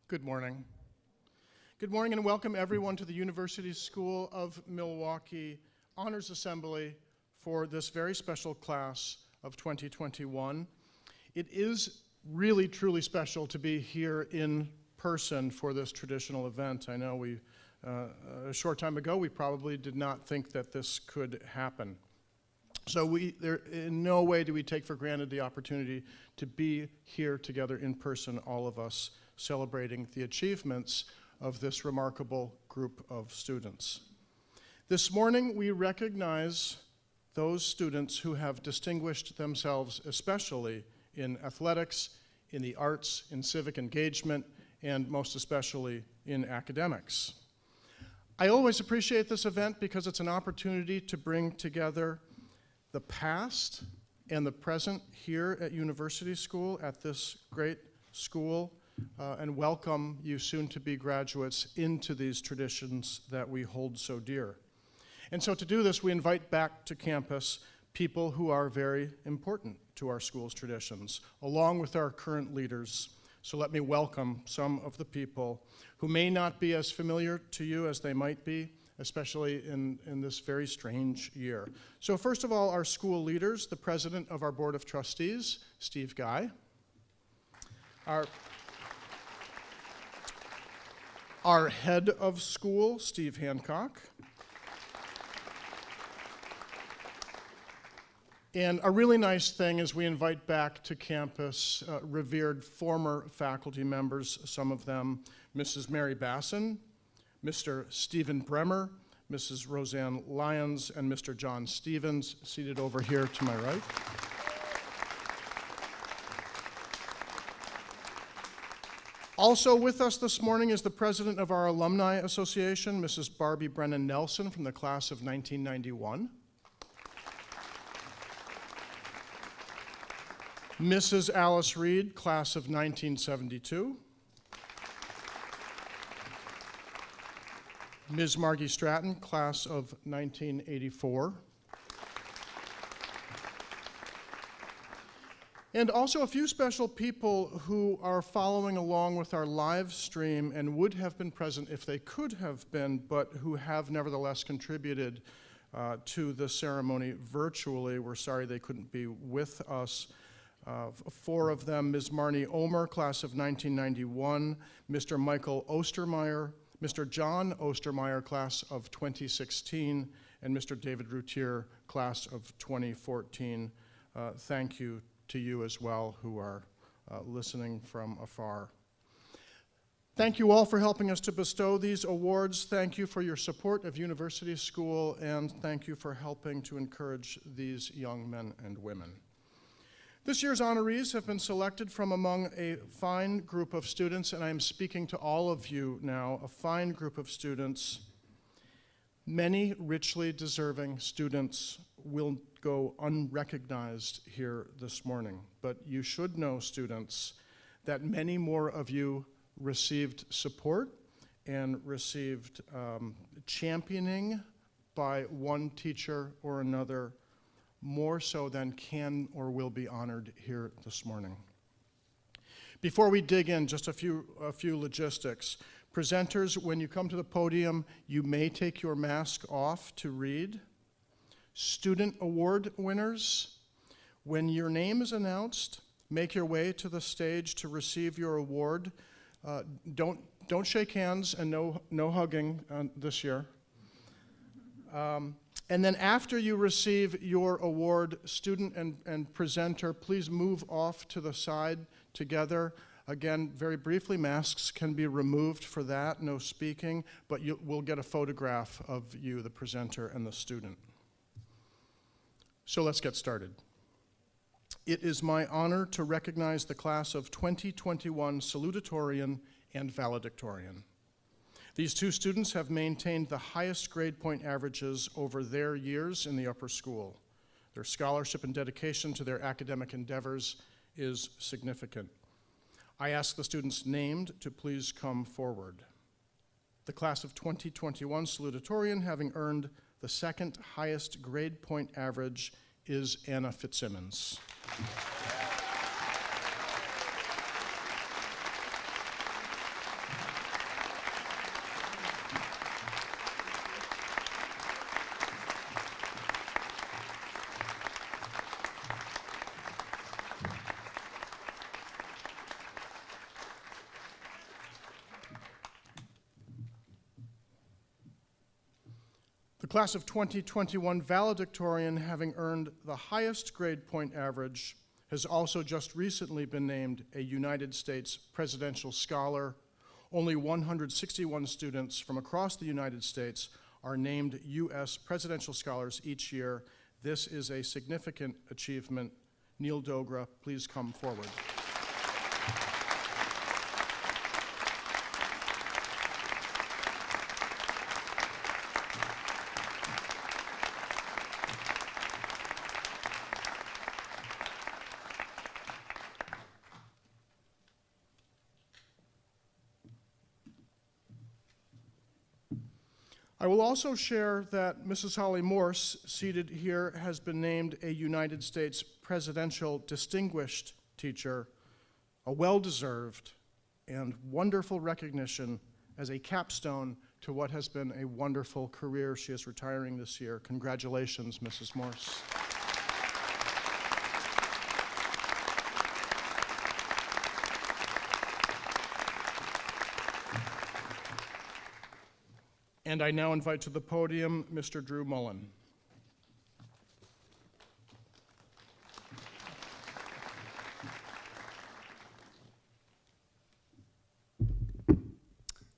Good morning. Good morning and welcome everyone to the University School of Milwaukee Honors Assembly for this very special class of 2021. It is really truly special to be here in person for this traditional event. I know a short time ago we probably did not think that this could happen. So in no way do we take for granted the opportunity to be here together in person, all of us, celebrating the achievements of this remarkable group of students. This morning, we recognize those students who have distinguished themselves especially in athletics, in the arts, in civic engagement, and most especially in academics. I always appreciate this event because it's an opportunity to bring together the past and the present here at University School, at this great school, and welcome you soon-to-be graduates into these traditions that we hold so dear. And so to do this, we invite back to campus people who are very important to our school's traditions, along with our current leaders. So let me welcome some of the people who may not be as familiar to you as they might be, especially in this very strange year. So first of all, our school leaders, the president of our Board of Trustees, Steve Guy. Our head of school, Steve Hancock. And a really nice thing is we invite back to campus revered former faculty members, some of them Mrs. Mary Bassen, Mr. Stephen Bremmer, Mrs. Rosie Lyons, and Mr. John Stevens, seated over here to my right. Also with us this morning is the president of our Alumni Association, Mrs. Barbie Brennan Nelson from the class of 1991. Mrs. Alice Reed, class of 1972. Ms. Margie Stratton, class of 1984. And also a few special people who are following along with our live stream and would have been present if they could have been, but who have nevertheless contributed to the ceremony virtually. We're sorry they couldn't be with us. Four of them: Ms. Marnie Omer, class of 1991, Mr. Michael Ostermeyer, Mr. John Ostermeyer, class of 2016, and Mr. David Routier, class of 2014. Thank you to you as well who are listening from afar. Thank you all for helping us to bestow these awards. Thank you for your support of University School, and thank you for helping to encourage these young men and women. This year's honorees have been selected from among a fine group of students, and I am speaking to all of you now, a fine group of students. Many richly deserving students will go unrecognized here this morning, but you should know, students, that many more of you received support and received championing by one teacher or another, more so than can or will be honored here this morning. Before we dig in, just a few logistics. Presenters, when you come to the podium, you may take your mask off to read. Student award winners, when your name is announced, make your way to the stage to receive your award. Don't shake hands, and no hugging this year. And then after you receive your award, student and presenter, please move off to the side together. Again, very briefly, masks can be removed for that, no speaking, but we'll get a photograph of you, the presenter and the student. So let's get started. It is my honor to recognize the class of 2021 Salutatorian and Valedictorian. These two students have maintained the highest grade point averages over their years in the upper school. Their scholarship and dedication to their academic endeavors is significant. I ask the students named to please come forward. The class of 2021 Salutatorian, having earned the second highest grade point average, is Anna Fitzsimmons. The class of 2021 valedictorian, having earned the highest grade point average, has also just recently been named a United States Presidential Scholar. Only 161 students from across the United States are named U.S. Presidential Scholars each year. This is a significant achievement. Neil Dogra, please come forward. I will also share that Mrs. Holly Morse, seated here, has been named a United States Presidential Distinguished Teacher, a well-deserved and wonderful recognition as a capstone to what has been a wonderful career. She is retiring this year. Congratulations, Mrs. Morse. And I now invite to the podium Mr. Drew Mullen.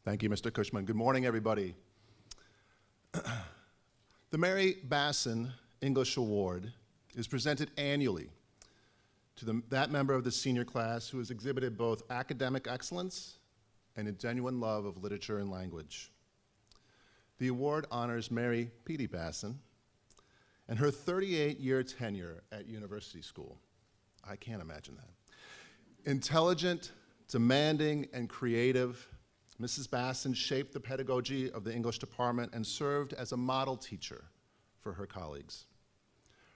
Thank you, Mr. Cushman. Good morning, everybody. The Mary Bassen English Award is presented annually to that member of the senior class who has exhibited both academic excellence and a genuine love of literature and language. The award honors Mary P.D. Bassen and her 38-year tenure at university school. I can't imagine that. Intelligent, demanding, and creative, Mrs. Bassen shaped the pedagogy of the English department and served as a model teacher for her colleagues.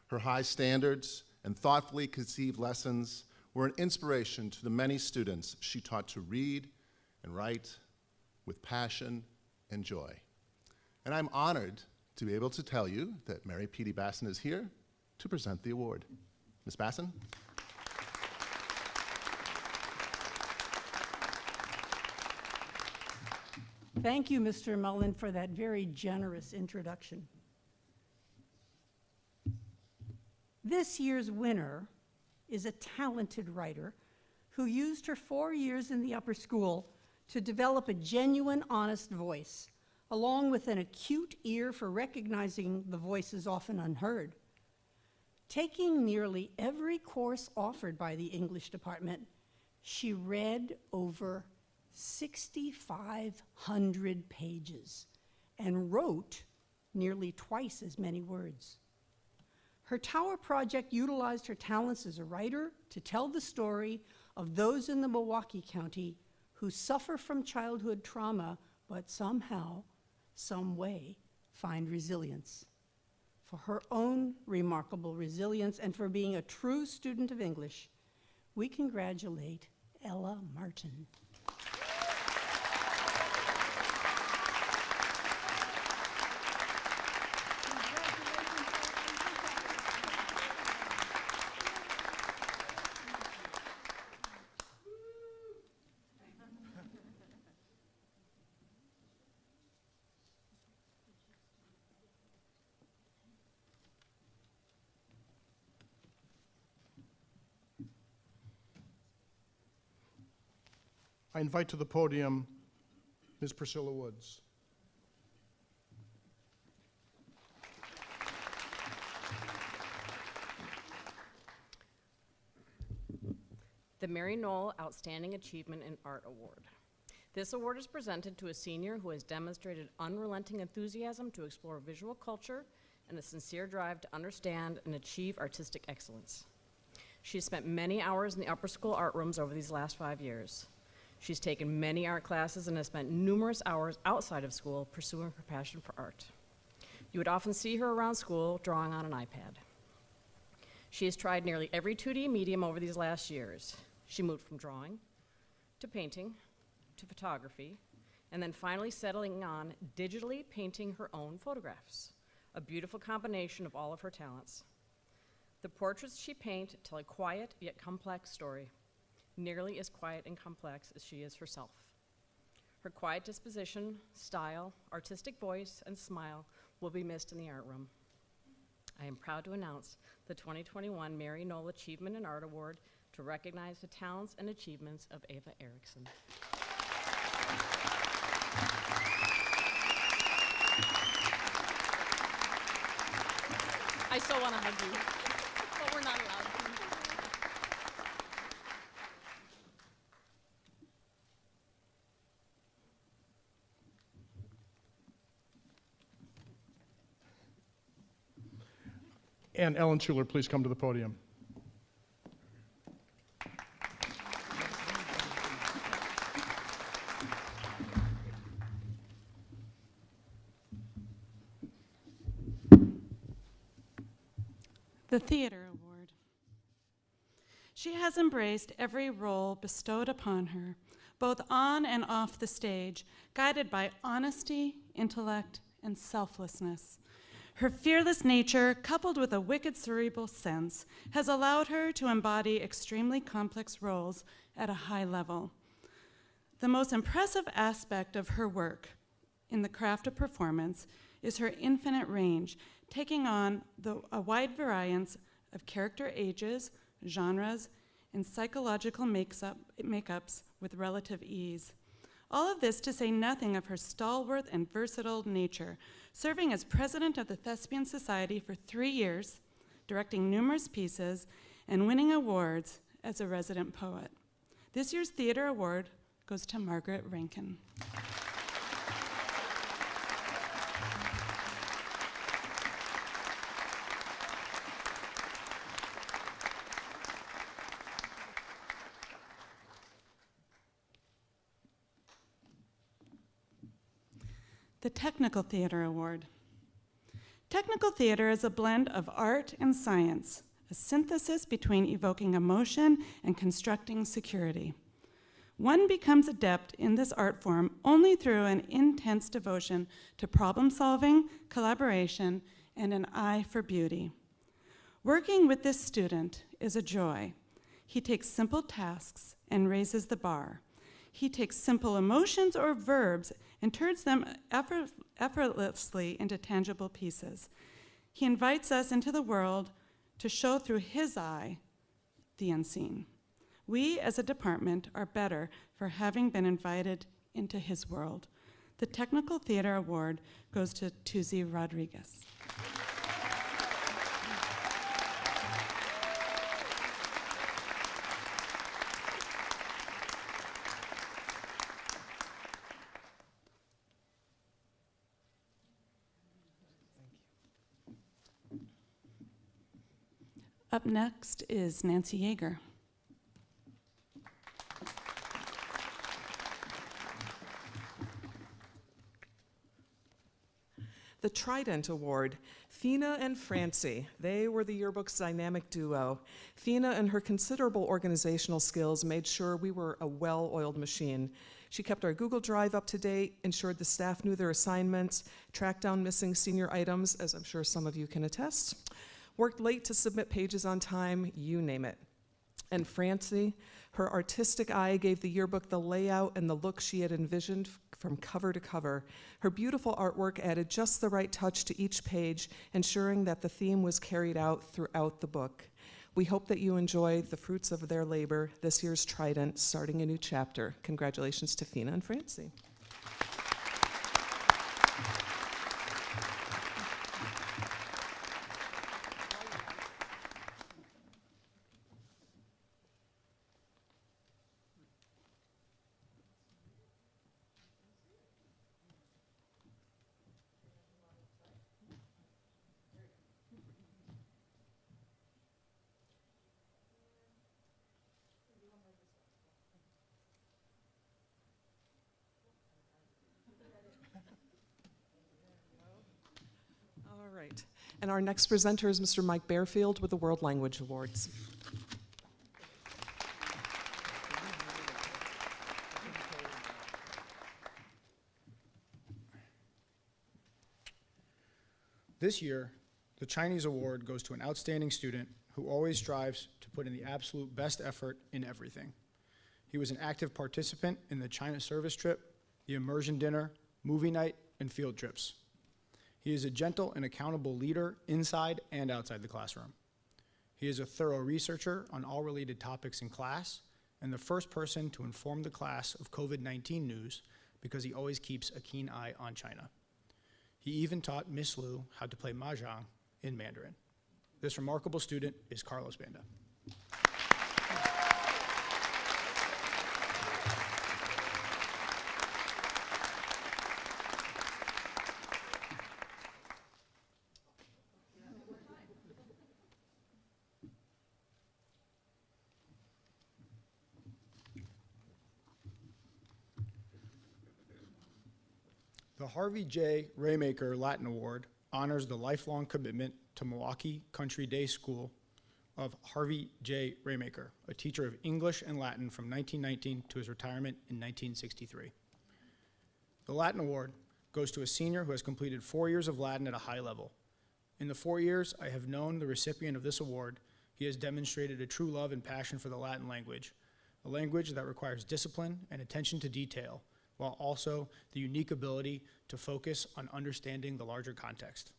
Her high standards and thoughtfully conceived lessons were an inspiration to the many students she taught to read and write with passion and joy. And I'm honored to be able to tell you that Mary P.D. Bassen is here to present the award. Ms. Bassen? Thank you, Mr. Mullen, for that very generous introduction. This year's winner is a talented writer who used her 4 years in the upper school to develop a genuine, honest voice, along with an acute ear for recognizing the voices often unheard. Taking nearly every course offered by the English department, she read over 6,500 pages and wrote nearly twice as many words. Her Tower project utilized her talents as a writer to tell the story of those in the Milwaukee County who suffer from childhood trauma, but somehow, some way, find resilience. For her own remarkable resilience and for being a true student of English, we congratulate Ella Martin. I invite to the podium Ms. Priscilla Woods. The Mary Knoll Outstanding Achievement in Art Award. This award is presented to a senior who has demonstrated unrelenting enthusiasm to explore visual culture and a sincere drive to understand and achieve artistic excellence. She has spent many hours in the upper school art rooms over these last 5 years. She's taken many art classes and has spent numerous hours outside of school pursuing her passion for art. You would often see her around school drawing on an iPad. She has tried nearly every 2D medium over these last years. She moved from drawing to painting to photography, and then finally settling on digitally painting her own photographs, a beautiful combination of all of her talents. The portraits she paints tell a quiet yet complex story, nearly as quiet and complex as she is herself. Her quiet disposition, style, artistic voice, and smile will be missed in the art room. I am proud to announce the 2021 Mary Knoll Achievement in Art Award to recognize the talents and achievements of Ava Erickson. I so want to hug you, but we're not allowed to. And Ellen Schuler, please come to the podium. The Theater Award. She has embraced every role bestowed upon her, both on and off the stage, guided by honesty, intellect, and selflessness. Her fearless nature, coupled with a wicked cerebral sense, has allowed her to embody extremely complex roles at a high level. The most impressive aspect of her work in the craft of performance is her infinite range, taking on a wide variance of character ages, genres, and psychological makeups with relative ease. All of this to say nothing of her stalwart and versatile nature, serving as president of the Thespian Society for 3 years, directing numerous pieces, and winning awards as a resident poet. This year's Theater Award goes to Margaret Rankin. The Technical Theater Award. Technical theater is a blend of art and science, a synthesis between evoking emotion and constructing security. One becomes adept in this art form only through an intense devotion to problem solving, collaboration, and an eye for beauty. Working with this student is a joy. He takes simple tasks and raises the bar. He takes simple emotions or verbs and turns them effortlessly into tangible pieces. He invites us into the world to show through his eye the unseen. We, as a department, are better for having been invited into his world. The Technical Theater Award goes to Tuzi Rodriguez. Up next is Nancy Yeager. The Trident Award, Fina and Francie. They were the yearbook's dynamic duo. Fina and her considerable organizational skills made sure we were a well-oiled machine. She kept our Google Drive up to date, ensured the staff knew their assignments, tracked down missing senior items, as I'm sure some of you can attest, worked late to submit pages on time, you name it. And Francie, her artistic eye gave the yearbook the layout and the look she had envisioned from cover to cover. Her beautiful artwork added just the right touch to each page, ensuring that the theme was carried out throughout the book. We hope that you enjoy the fruits of their labor, this year's Trident, starting a new chapter. Congratulations to Fina and Francie. All right, and our next presenter is Mr. Mike Bearfield with the World Language Awards. This year, the Chinese Award goes to an outstanding student who always strives to put in the absolute best effort in everything. He was an active participant in the China service trip, the immersion dinner, movie night, and field trips. He is a gentle and accountable leader inside and outside the classroom. He is a thorough researcher on all related topics in class and the first person to inform the class of COVID-19 news because he always keeps a keen eye on China. He even taught Miss Liu how to play mahjong in Mandarin. This remarkable student is Carlos Banda. The Harvey J. Raymaker Latin Award honors the lifelong commitment to Milwaukee Country Day School of Harvey J. Raymaker, a teacher of English and Latin from 1919 to his retirement in 1963. The Latin Award goes to a senior who has completed 4 years of Latin at a high level. In the 4 years I have known the recipient of this award, he has demonstrated a true love and passion for the Latin language, a language that requires discipline and attention to detail, while also the unique ability to focus on understanding the larger context.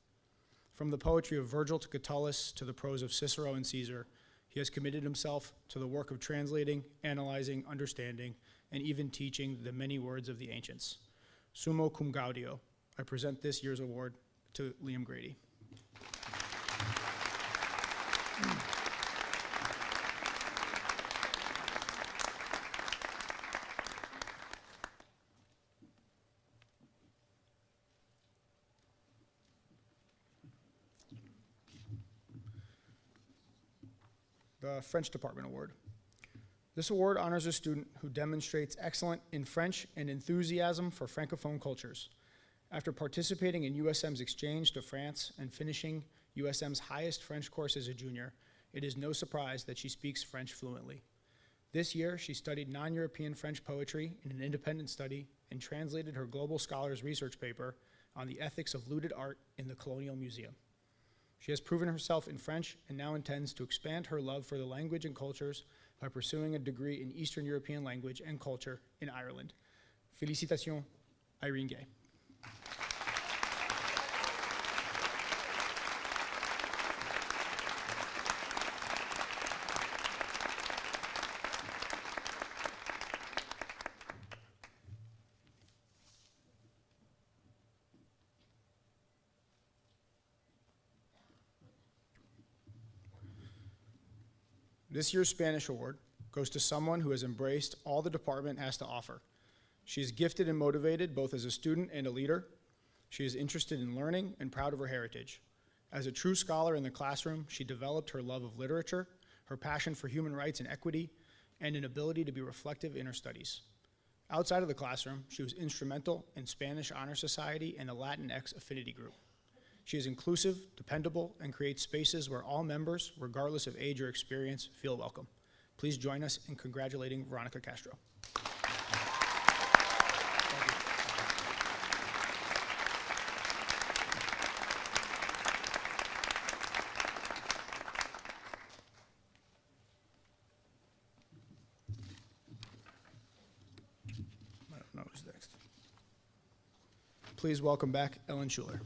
From the poetry of Virgil to Catullus to the prose of Cicero and Caesar, he has committed himself to the work of translating, analyzing, understanding, and even teaching the many words of the ancients. Summo cum gaudio, I present this year's award to Liam Grady. The French Department Award. This award honors a student who demonstrates excellence in French and enthusiasm for Francophone cultures. After participating in USM's exchange to France and finishing USM's highest French course as a junior, it is no surprise that she speaks French fluently. This year, she studied non-European French poetry in an independent study and translated her Global Scholars research paper on the ethics of looted art in the Colonial Museum. She has proven herself in French and now intends to expand her love for the language and cultures by pursuing a degree in Eastern European language and culture in Ireland. Félicitations, Irene Gay. This year's Spanish award goes to someone who has embraced all the department has to offer. She is gifted and motivated both as a student and a leader. She is interested in learning and proud of her heritage. As a true scholar in the classroom, she developed her love of literature, her passion for human rights and equity, and an ability to be reflective in her studies. Outside of the classroom, she was instrumental in Spanish Honor Society and the Latinx Affinity Group. She is inclusive, dependable, and creates spaces where all members, regardless of age or experience, feel welcome. Please join us in congratulating Veronica Castro. I don't know who's next. Please welcome back Ellen Schuler.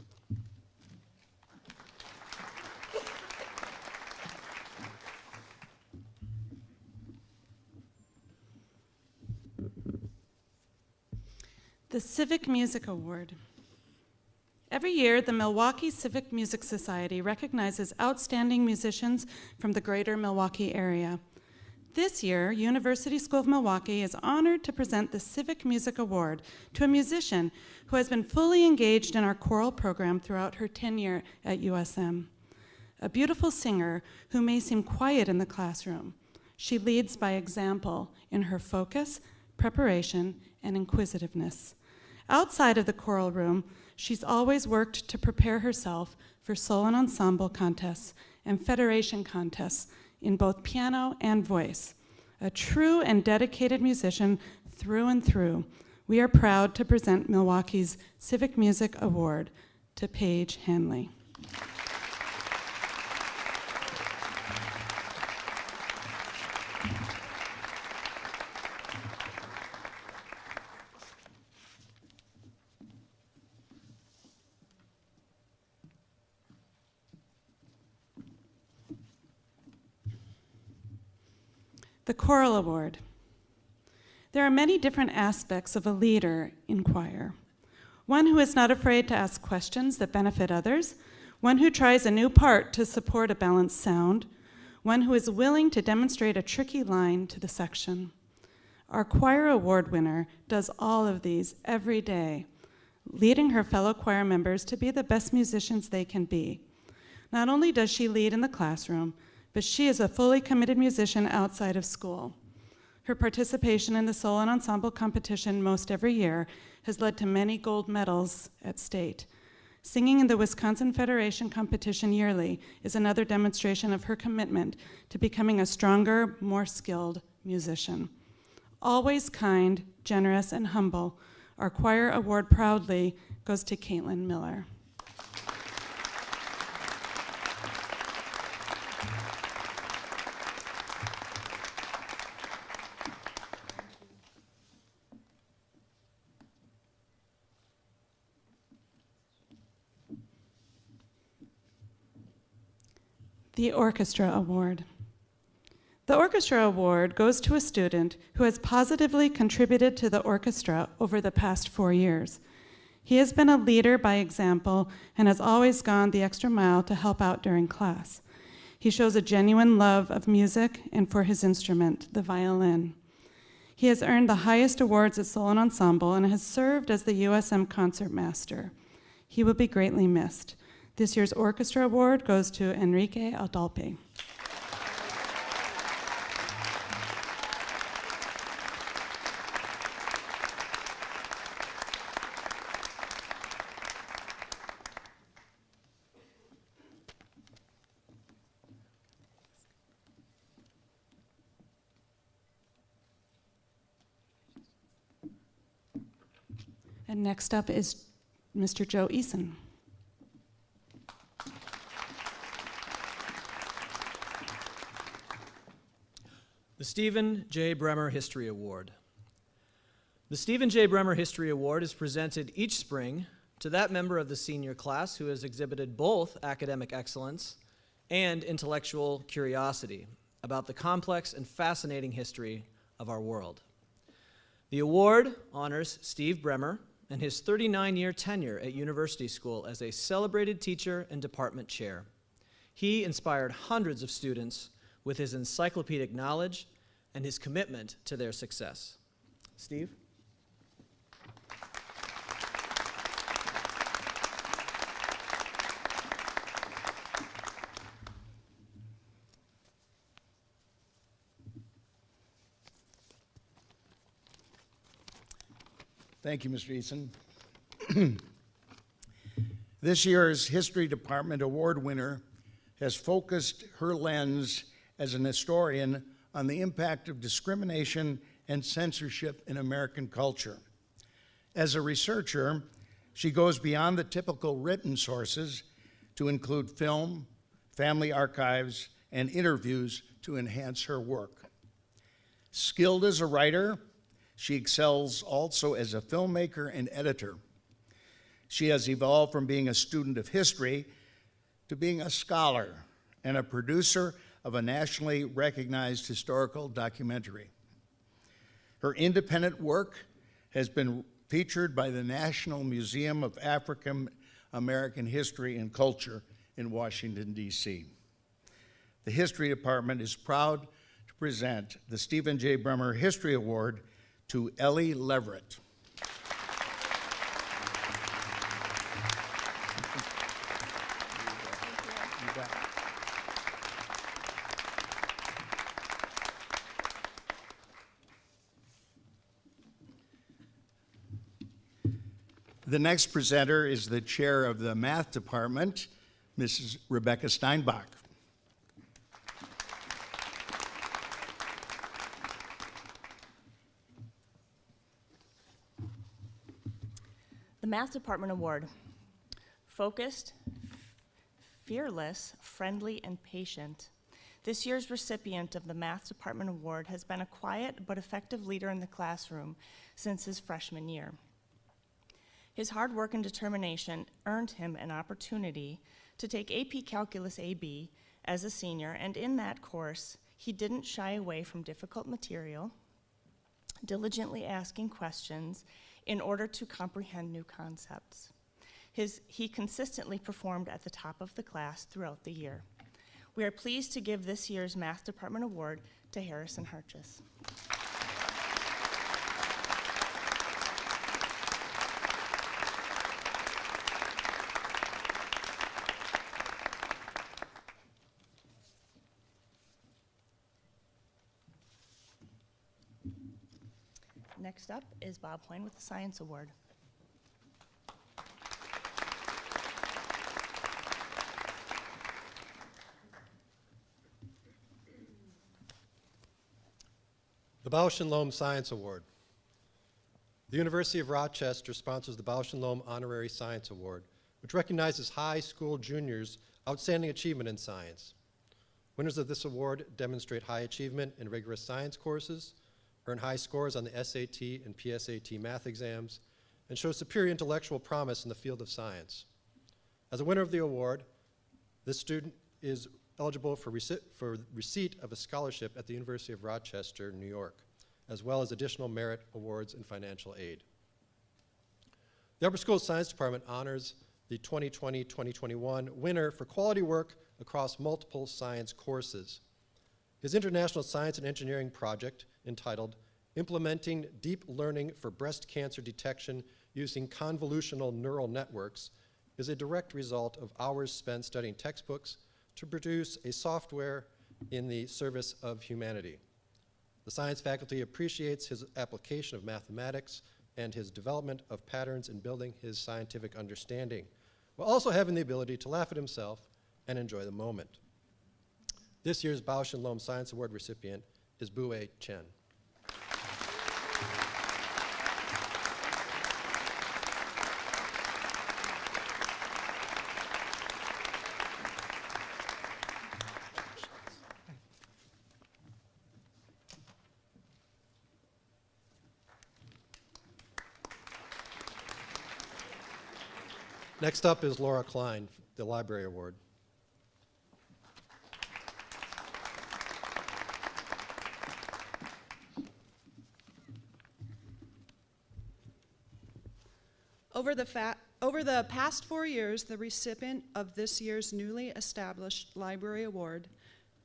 The Civic Music Award. Every year, the Milwaukee Civic Music Society recognizes outstanding musicians from the greater Milwaukee area. This year, University School of Milwaukee is honored to present the Civic Music Award to a musician who has been fully engaged in our choral program throughout her tenure at USM. A beautiful singer who may seem quiet in the classroom, she leads by example in her focus, preparation, and inquisitiveness. Outside of the choral room, she's always worked to prepare herself for solo and ensemble contests and federation contests in both piano and voice. A true and dedicated musician through and through, we are proud to present Milwaukee's Civic Music Award to Paige Hanley. The Choral Award. There are many different aspects of a leader in choir. One who is not afraid to ask questions that benefit others, one who tries a new part to support a balanced sound, one who is willing to demonstrate a tricky line to the section. Our choir award winner does all of these every day, leading her fellow choir members to be the best musicians they can be. Not only does she lead in the classroom, but she is a fully committed musician outside of school. Her participation in the solo and ensemble competition most every year has led to many gold medals at state. Singing in the Wisconsin Federation competition yearly is another demonstration of her commitment to becoming a stronger, more skilled musician. Always kind, generous, and humble, our choir award proudly goes to Caitlin Miller. The Orchestra Award. The Orchestra Award goes to a student who has positively contributed to the orchestra over the past 4 years. He has been a leader by example and has always gone the extra mile to help out during class. He shows a genuine love of music and for his instrument, the violin. He has earned the highest awards at solo and ensemble and has served as the USM concertmaster. He will be greatly missed. This year's Orchestra Award goes to Enrique Aldalpe. And next up is Mr. Joe Eason. The Stephen J. Bremmer History Award. The Stephen J. Bremmer History Award is presented each spring to that member of the senior class who has exhibited both academic excellence and intellectual curiosity about the complex and fascinating history of our world. The award honors Steve Bremmer and his 39-year tenure at University School as a celebrated teacher and department chair. He inspired hundreds of students with his encyclopedic knowledge and his commitment to their success. Steve? Thank you, Mr. Eason. This year's History Department Award winner has focused her lens as an historian on the impact of discrimination and censorship in American culture. As a researcher, she goes beyond the typical written sources to include film, family archives, and interviews to enhance her work. Skilled as a writer, she excels also as a filmmaker and editor. She has evolved from being a student of history to being a scholar and a producer of a nationally recognized historical documentary. Her independent work has been featured by the National Museum of African American History and Culture in Washington, D.C. The History Department is proud to present the Stephen J. Bremmer History Award to Ellie Leverett. The next presenter is the chair of the math department, Mrs. Rebecca Steinbach. The Math Department Award. Focused, fearless, friendly, and patient. This year's recipient of the Math Department Award has been a quiet but effective leader in the classroom since his freshman year. His hard work and determination earned him an opportunity to take AP Calculus AB as a senior, and in that course, He didn't shy away from difficult material, diligently asking questions in order to comprehend new concepts. He consistently performed at the top of the class throughout the year. We are pleased to give this year's Math Department Award to Harrison Harches. Next up is Bob Hoyne with the Science Award. The Bausch and Lomb Science Award. The University of Rochester sponsors the Bausch and Lomb Honorary Science Award, which recognizes high school juniors' outstanding achievement in science. Winners of this award demonstrate high achievement in rigorous science courses, earn high scores on the SAT and PSAT math exams, and show superior intellectual promise in the field of science. As a winner of the award, this student is eligible for receipt of a scholarship at the University of Rochester, New York, as well as additional merit awards and financial aid. The Upper School Science Department honors the 2020-2021 winner for quality work across multiple science courses. His international science and engineering project, entitled Implementing Deep Learning for Breast Cancer Detection Using Convolutional Neural Networks, is a direct result of hours spent studying textbooks to produce a software in the service of humanity. The science faculty appreciates his application of mathematics and his development of patterns in building his scientific understanding, while also having the ability to laugh at himself and enjoy the moment. This year's Bausch and Lomb Science Award recipient is Bue Chen. Next up is Laura Klein, the Library Award. Over the past 4 years, the recipient of this year's newly established Library Award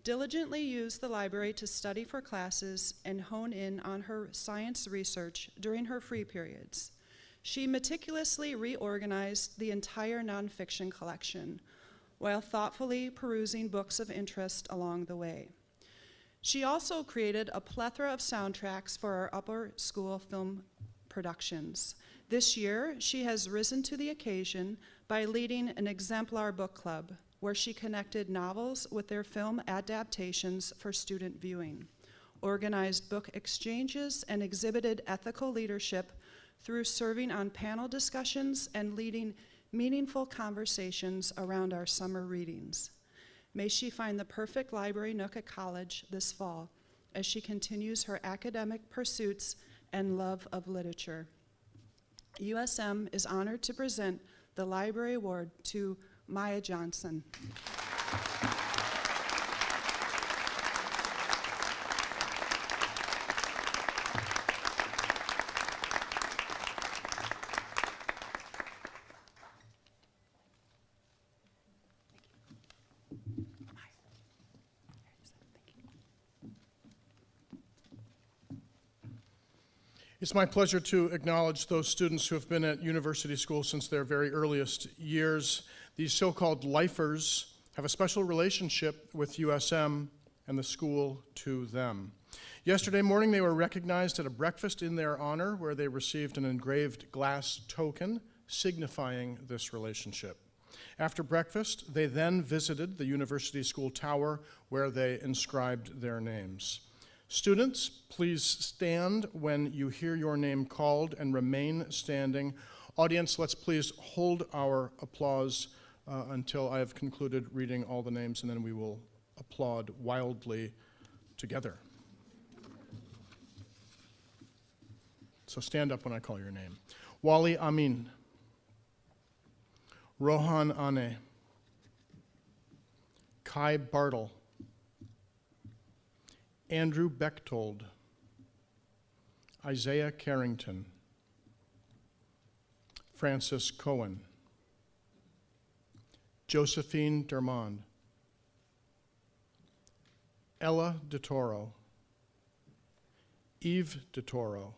diligently used the library to study for classes and hone in on her science research during her free periods. She meticulously reorganized the entire nonfiction collection while thoughtfully perusing books of interest along the way. She also created a plethora of soundtracks for our upper school film productions. This year, she has risen to the occasion by leading an exemplar book club where she connected novels with their film adaptations for student viewing, organized book exchanges, and exhibited ethical leadership through serving on panel discussions and leading meaningful conversations around our summer readings. May she find the perfect library nook at college this fall as she continues her academic pursuits and love of literature. USM is honored to present the Library Award to Maya Johnson. It's my pleasure to acknowledge those students who have been at university school since their very earliest years. These so-called lifers have a special relationship with USM and the school to them. Yesterday morning, they were recognized at a breakfast in their honor where they received an engraved glass token signifying this relationship. After breakfast, they then visited the university school tower where they inscribed their names. Students, please stand when you hear your name called and remain standing. Audience, let's please hold our applause until I have concluded reading all the names, and then we will applaud wildly together. So stand up when I call your name. Wali Amin, Rohan Ane, Kai Bartle, Andrew Bechtold, Isaiah Carrington, Francis Cohen, Josephine Dermond, Ella DeToro, Eve DeToro,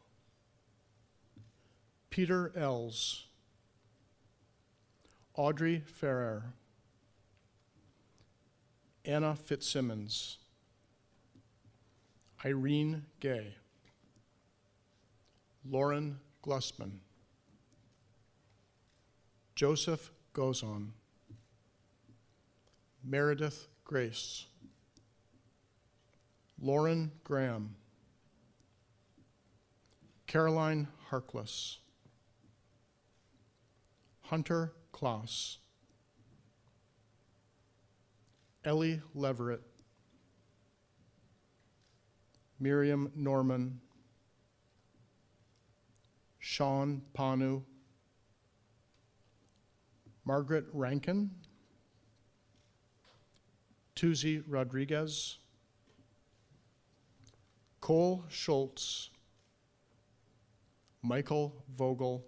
Peter Els, Audrey Ferrer, Anna Fitzsimmons, Irene Gay, Lauren Glussman, Joseph Gozon, Meredith Grace, Lauren Graham, Caroline Harkless, Hunter Klaus, Ellie Leverett, Miriam Norman, Sean Panu, Margaret Rankin, Tuzi Rodriguez, Cole Schultz, Michael Vogel,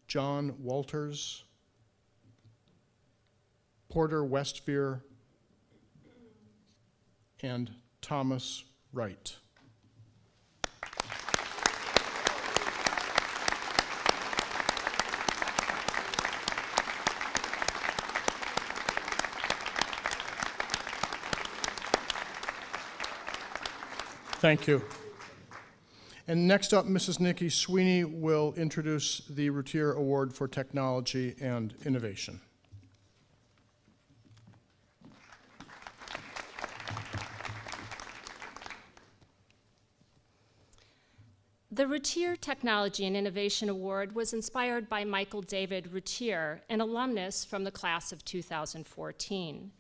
John Walters, Porter Westphere, and Thomas Wright. Thank you. And next up, Mrs. Nikki Sweeney will introduce the Routier Award for Technology and Innovation. The Routier Technology and Innovation Award was inspired by Michael David Routier, an alumnus from the class of 2014.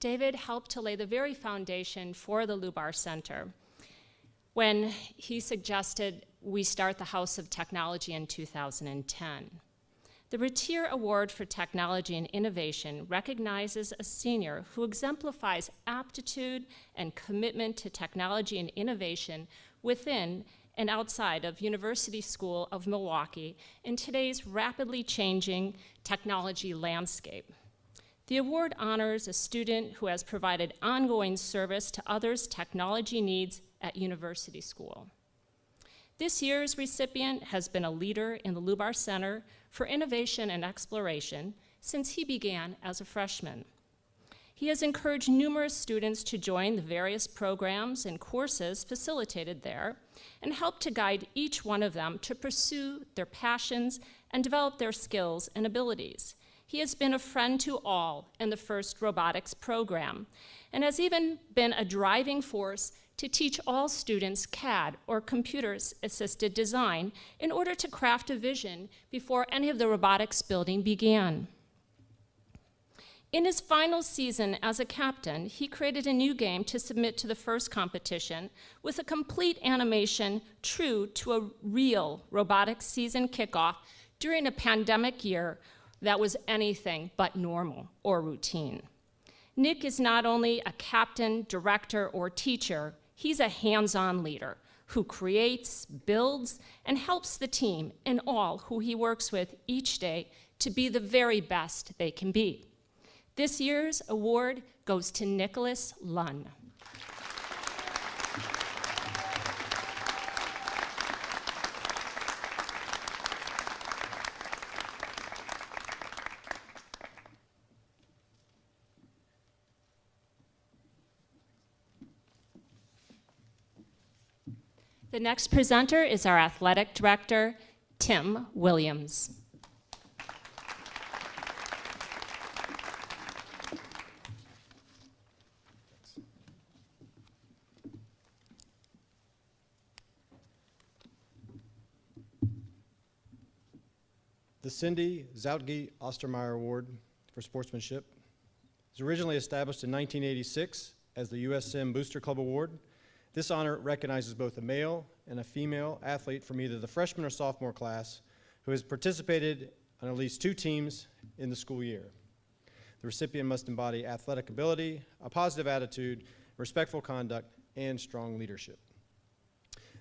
David helped to lay the very foundation for the Lubar Center when he suggested we start the House of Technology in 2010. The Routier Award for Technology and Innovation recognizes a senior who exemplifies aptitude and commitment to technology and innovation within and outside of University School of Milwaukee in today's rapidly changing technology landscape. The award honors a student who has provided ongoing service to others' technology needs at University School. This year's recipient has been a leader in the Lubar Center for Innovation and Exploration since he began as a freshman. He has encouraged numerous students to join the various programs and courses facilitated there and helped to guide each one of them to pursue their passions and develop their skills and abilities. He has been a friend to all in the first robotics program and has even been a driving force to teach all students CAD, or computer-assisted design, in order to craft a vision before any of the robotics building began. In his final season as a captain, he created a new game to submit to the first competition with a complete animation true to a real robotics season kickoff during a pandemic year that was anything but normal or routine. Nick is not only a captain, director, or teacher, he's a hands-on leader who creates, builds, and helps the team and all who he works with each day to be the very best they can be. This year's award goes to Nicholas Lunn. The next presenter is our athletic director, Tim Williams. The Cindy Zautge Ostermeyer Award for Sportsmanship was originally established in 1986 as the USM Booster Club Award. This honor recognizes both a male and a female athlete from either the freshman or sophomore class who has participated on at least 2 teams in the school year. The recipient must embody athletic ability, a positive attitude, respectful conduct, and strong leadership.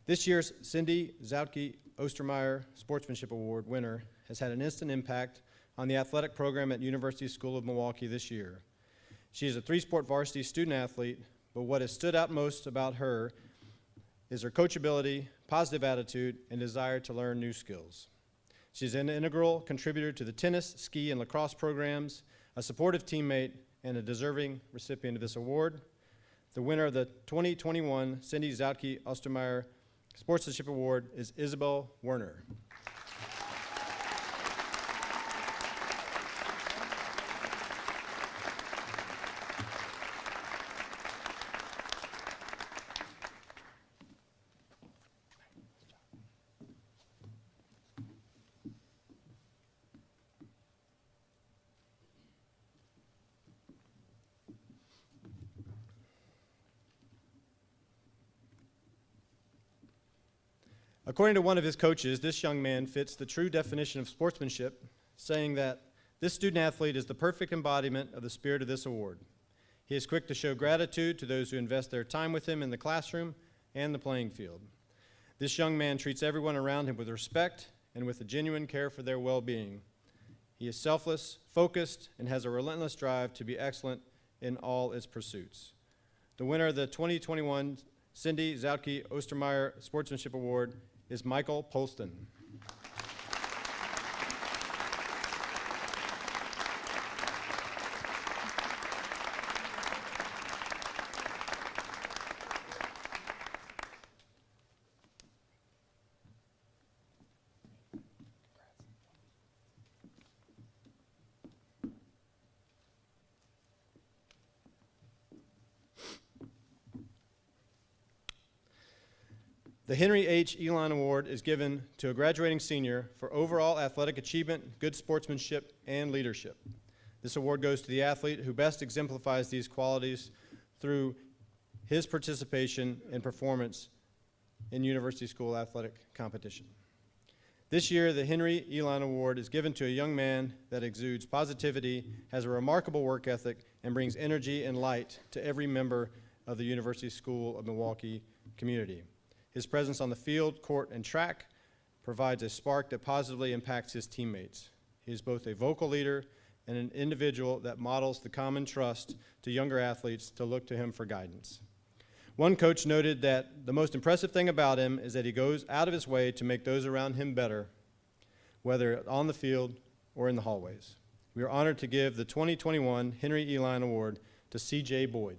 This year's Cindy Zautke Ostermeyer Sportsmanship Award winner has had an instant impact on the athletic program at University School of Milwaukee this year. She is a three-sport varsity student athlete, but what has stood out most about her is her coachability, positive attitude, and desire to learn new skills. She's an integral contributor to the tennis, ski, and lacrosse programs, a supportive teammate, and a deserving recipient of this award. The winner of the 2021 Cindy Zautke Ostermeyer Sportsmanship Award is Isabel Werner. According to one of his coaches, this young man fits the true definition of sportsmanship, saying that this student athlete is the perfect embodiment of the spirit of this award. He is quick to show gratitude to those who invest their time with him in the classroom and the playing field. This young man treats everyone around him with respect and with a genuine care for their well-being. He is selfless, focused, and has a relentless drive to be excellent in all its pursuits. The winner of the 2021 Cindy Zautke Ostermeyer Sportsmanship Award is Michael Polston. The Henry H. Elon Award is given to a graduating senior for overall athletic achievement, good sportsmanship, and leadership. This award goes to the athlete who best exemplifies these qualities through his participation and performance in university school athletic competition. This year, the Henry Elon Award is given to a young man that exudes positivity, has a remarkable work ethic, and brings energy and light to every member of the University School of Milwaukee community. His presence on the field, court, and track provides a spark that positively impacts his teammates. He is both a vocal leader and an individual that models the common trust to younger athletes to look to him for guidance. One coach noted that the most impressive thing about him is that he goes out of his way to make those around him better, whether on the field or in the hallways. We are honored to give the 2021 Henry Elon Award to C.J. Boyd.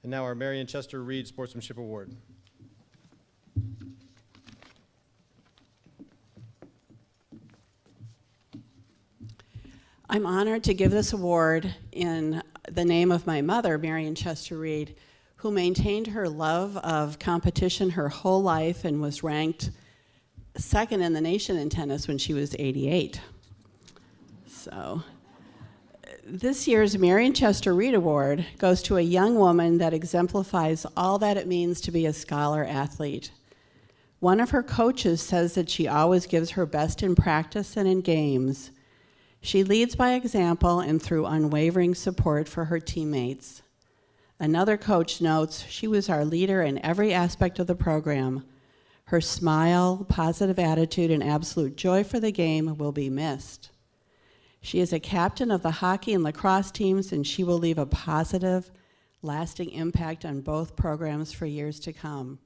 And now our Marion Chester Reed Sportsmanship Award. I'm honored to give this award in the name of my mother, Marion Chester Reed, who maintained her love of competition her whole life and was ranked second in the nation in tennis when she was 88. So this year's Marion Chester Reed Award goes to a young woman that exemplifies all that it means to be a scholar athlete. One of her coaches says that she always gives her best in practice and in games. She leads by example and through unwavering support for her teammates. Another coach notes she was our leader in every aspect of the program. Her smile, positive attitude, and absolute joy for the game will be missed. She is a captain of the hockey and lacrosse teams, and she will leave a positive, lasting impact on both programs for years to come.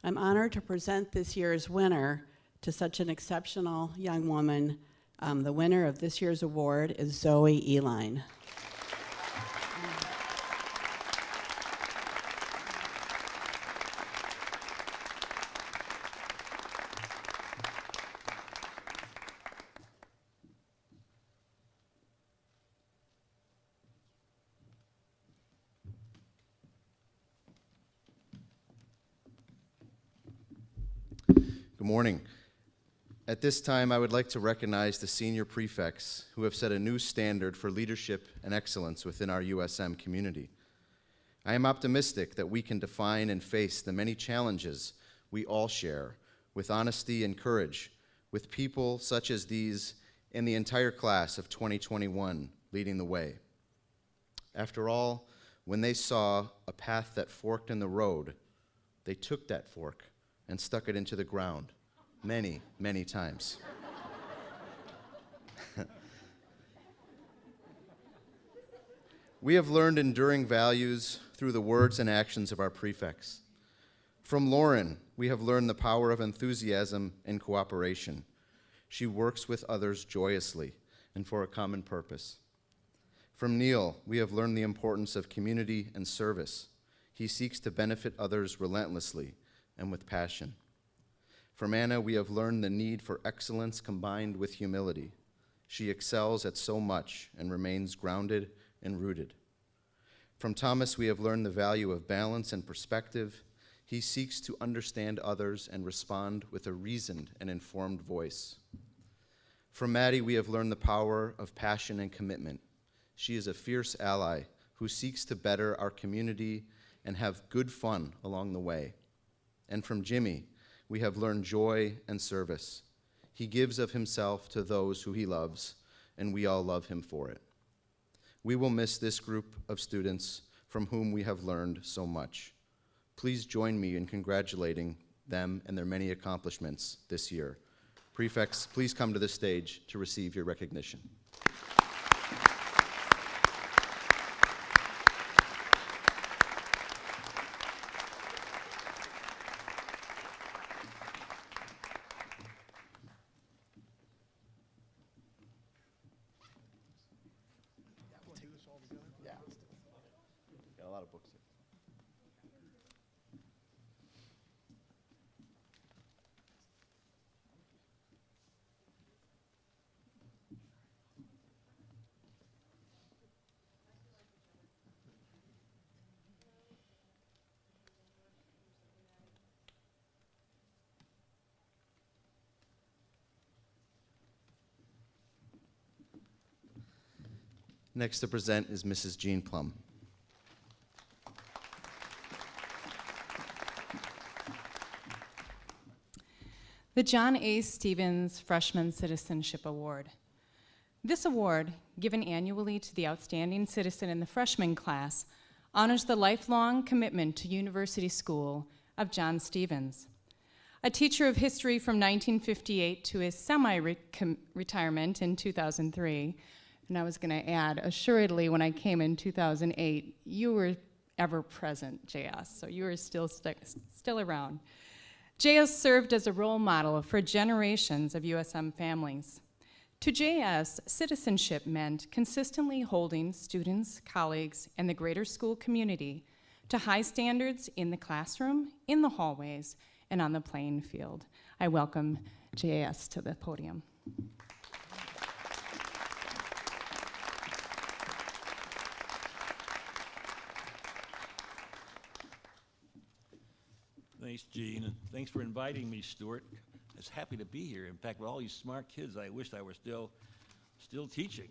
I'm honored to present this year's winner to such an exceptional young woman. The winner of this year's award is Zoe Elon. Good morning. At this time, I would like to recognize the senior prefects who have set a new standard for leadership and excellence within our USM community. I am optimistic that we can define and face the many challenges we all share with honesty and courage, with people such as these in the entire class of 2021 leading the way. After all, when they saw a path that forked in the road, they took that fork and stuck it into the ground many, many times. We have learned enduring values through the words and actions of our prefects. From Lauren, we have learned the power of enthusiasm and cooperation. She works with others joyously and for a common purpose. From Neil, we have learned the importance of community and service. He seeks to benefit others relentlessly and with passion. From Anna, we have learned the need for excellence combined with humility. She excels at so much and remains grounded and rooted. From Thomas, we have learned the value of balance and perspective. He seeks to understand others and respond with a reasoned and informed voice. From Maddie, we have learned the power of passion and commitment. She is a fierce ally who seeks to better our community and have good fun along the way. And from Jimmy, we have learned joy and service. He gives of himself to those who he loves, and we all love him for it. We will miss this group of students from whom we have learned so much. Please join me in congratulating them and their many accomplishments this year. Prefects, please come to the stage to receive your recognition. Next to present is Mrs. Jean Plum. The John A. Stevens Freshman Citizenship Award. This award, given annually to the outstanding citizen in the freshman class, honors the lifelong commitment to university school of John Stevens. A teacher of history from 1958 to his semi-retirement in 2003, and I was going to add, assuredly, when I came in 2008, you were ever present, JS, so you were still around. JS served as a role model for generations of USM families. To JS, citizenship meant consistently holding students, colleagues, and the greater school community to high standards in the classroom, in the hallways, and on the playing field. I welcome JS to the podium. Thanks, Gene, and thanks for inviting me, Stuart. I was happy to be here. In fact, with all these smart kids, I wished I were still teaching.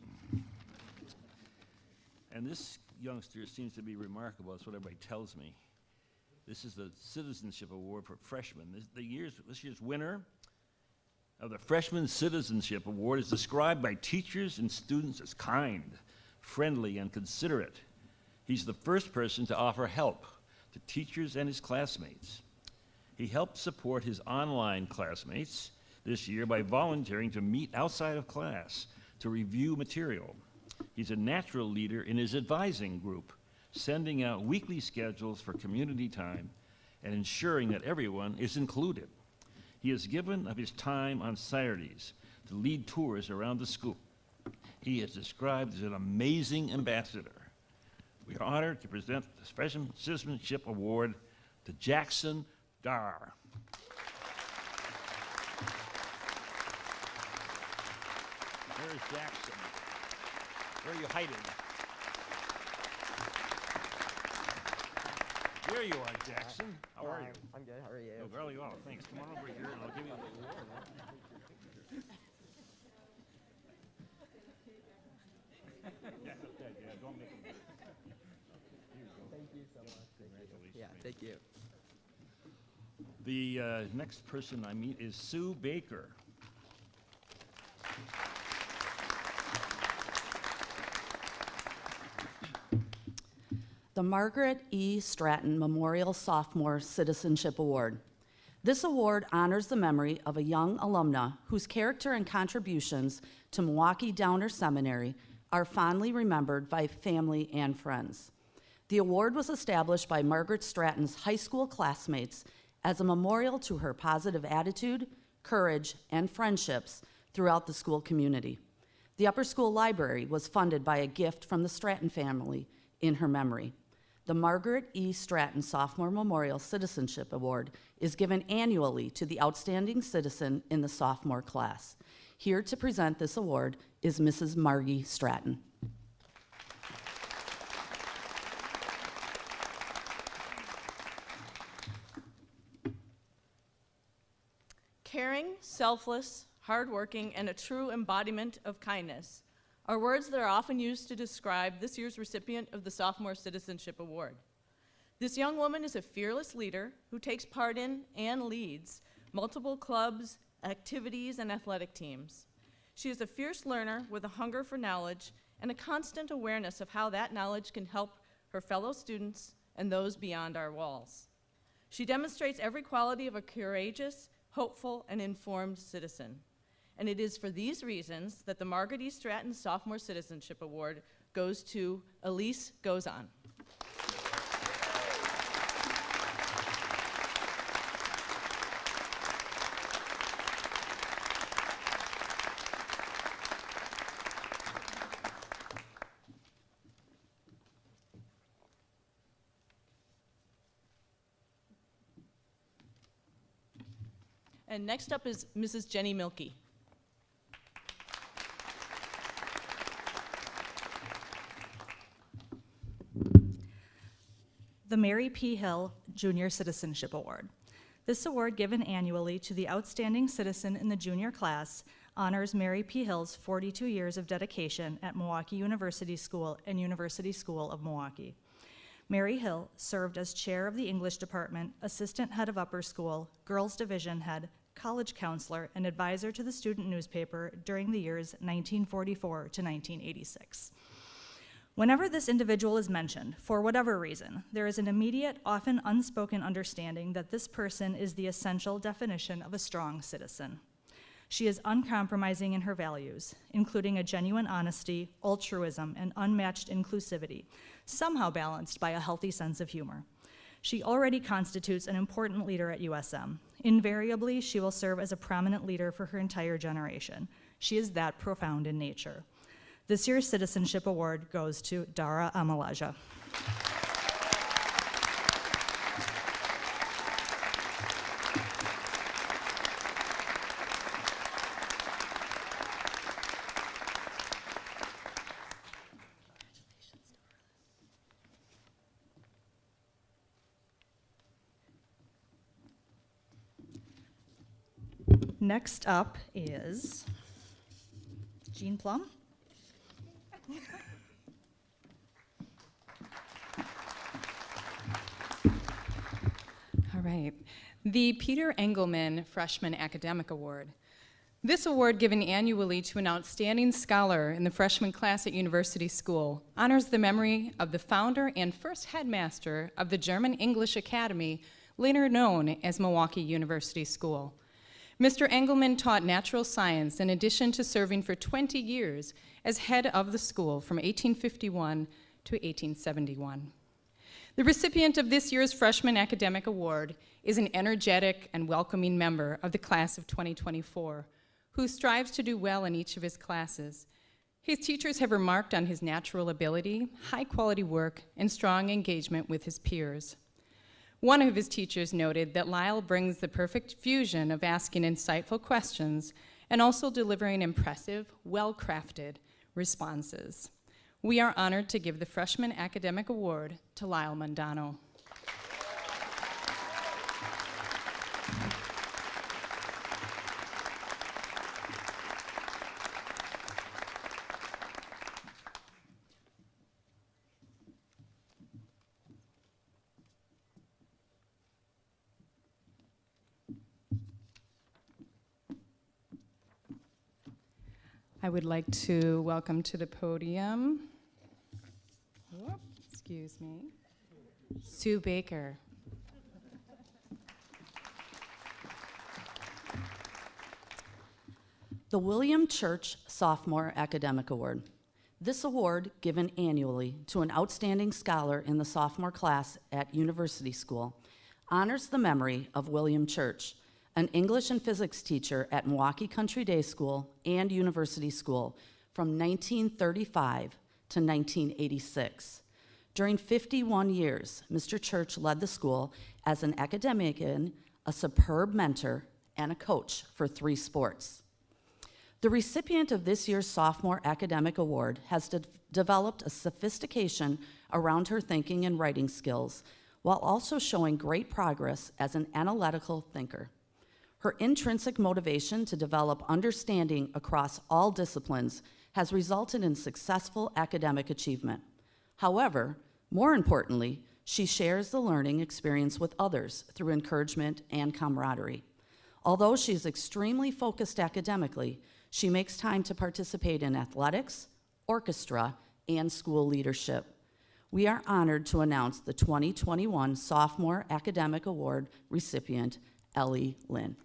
And this youngster seems to be remarkable. That's what everybody tells me. This is the Citizenship Award for Freshmen. This year's winner of the Freshman Citizenship Award is described by teachers and students as kind, friendly, and considerate. He's the first person to offer help to teachers and his classmates. He helped support his online classmates this year by volunteering to meet outside of class to review material. He's a natural leader in his advising group, sending out weekly schedules for community time and ensuring that everyone is included. He has given of his time on Saturdays to lead tours around the school. He is described as an amazing ambassador. We are honored to present the Freshman Citizenship Award to Jackson Dar. Where's Jackson? Where are you hiding? There you are, Jackson. How are you? I'm good. How are you? Oh, very well, thanks. Come on over here and I'll give you the award. Don't make him do it. Thank you so much. Congratulations. Yeah, thank you. The next person I meet is Sue Baker. The Margaret E. Stratton Memorial Sophomore Citizenship Award. This award honors the memory of a young alumna whose character and contributions to Milwaukee Downer Seminary are fondly remembered by family and friends. The award was established by Margaret Stratton's high school classmates as a memorial to her positive attitude, courage, and friendships throughout the school community. The upper school library was funded by a gift from the Stratton family in her memory. The Margaret E. Stratton Sophomore Memorial Citizenship Award is given annually to the outstanding citizen in the sophomore class. Here to present this award is Mrs. Margie Stratton. Caring, selfless, hardworking, and a true embodiment of kindness are words that are often used to describe this year's recipient of the Sophomore Citizenship Award. This young woman is a fearless leader who takes part in and leads multiple clubs, activities, and athletic teams. She is a fierce learner with a hunger for knowledge and a constant awareness of how that knowledge can help her fellow students and those beyond our walls. She demonstrates every quality of a courageous, hopeful, and informed citizen. And it is for these reasons that the Margaret E. Stratton Sophomore Citizenship Award goes to Elise Gozon. And next up is Mrs. Jenny Milky. The Mary P. Hill Junior Citizenship Award. This award, given annually to the outstanding citizen in the junior class, honors Mary P. Hill's 42 years of dedication at Milwaukee University School and University School of Milwaukee. Mary Hill served as chair of the English department, assistant head of upper school, girls division head, college counselor, and advisor to the student newspaper during the years 1944 to 1986. Whenever this individual is mentioned, for whatever reason, there is an immediate, often unspoken understanding that this person is the essential definition of a strong citizen. She is uncompromising in her values, including a genuine honesty, altruism, and unmatched inclusivity, somehow balanced by a healthy sense of humor. She already constitutes an important leader at USM. Invariably, she will serve as a prominent leader for her entire generation. She is that profound in nature. This year's Citizenship Award goes to Dara Amalaja. Next up is Jean Plum. All right. The Peter Engelman Freshman Academic Award. This award, given annually to an outstanding scholar in the freshman class at University School, honors the memory of the founder and first headmaster of the German English Academy, later known as Milwaukee University School. Mr. Engelman taught natural science in addition to serving for 20 years as head of the school from 1851 to 1871. The recipient of this year's Freshman Academic Award is an energetic and welcoming member of the class of 2024 who strives to do well in each of his classes. His teachers have remarked on his natural ability, high-quality work, and strong engagement with his peers. One of his teachers noted that Lyle brings the perfect fusion of asking insightful questions and also delivering impressive, well-crafted responses. We are honored to give the Freshman Academic Award to Lyle Mondano. I would like to welcome to the podium, excuse me, Sue Baker. The William Church Sophomore Academic Award. This award, given annually to an outstanding scholar in the sophomore class at University School, honors the memory of William Church, an English and physics teacher at Milwaukee Country Day School and University School from 1935 to 1986. During 51 years, Mr. Church led the school as an academician, a superb mentor, and a coach for 3 sports. The recipient of this year's Sophomore Academic Award has developed a sophistication around her thinking and writing skills, while also showing great progress as an analytical thinker. Her intrinsic motivation to develop understanding across all disciplines has resulted in successful academic achievement. However, more importantly, she shares the learning experience with others through encouragement and camaraderie. Although she is extremely focused academically, she makes time to participate in athletics, orchestra, and school leadership. We are honored to announce the 2021 Sophomore Academic Award recipient, Ellie Lynn.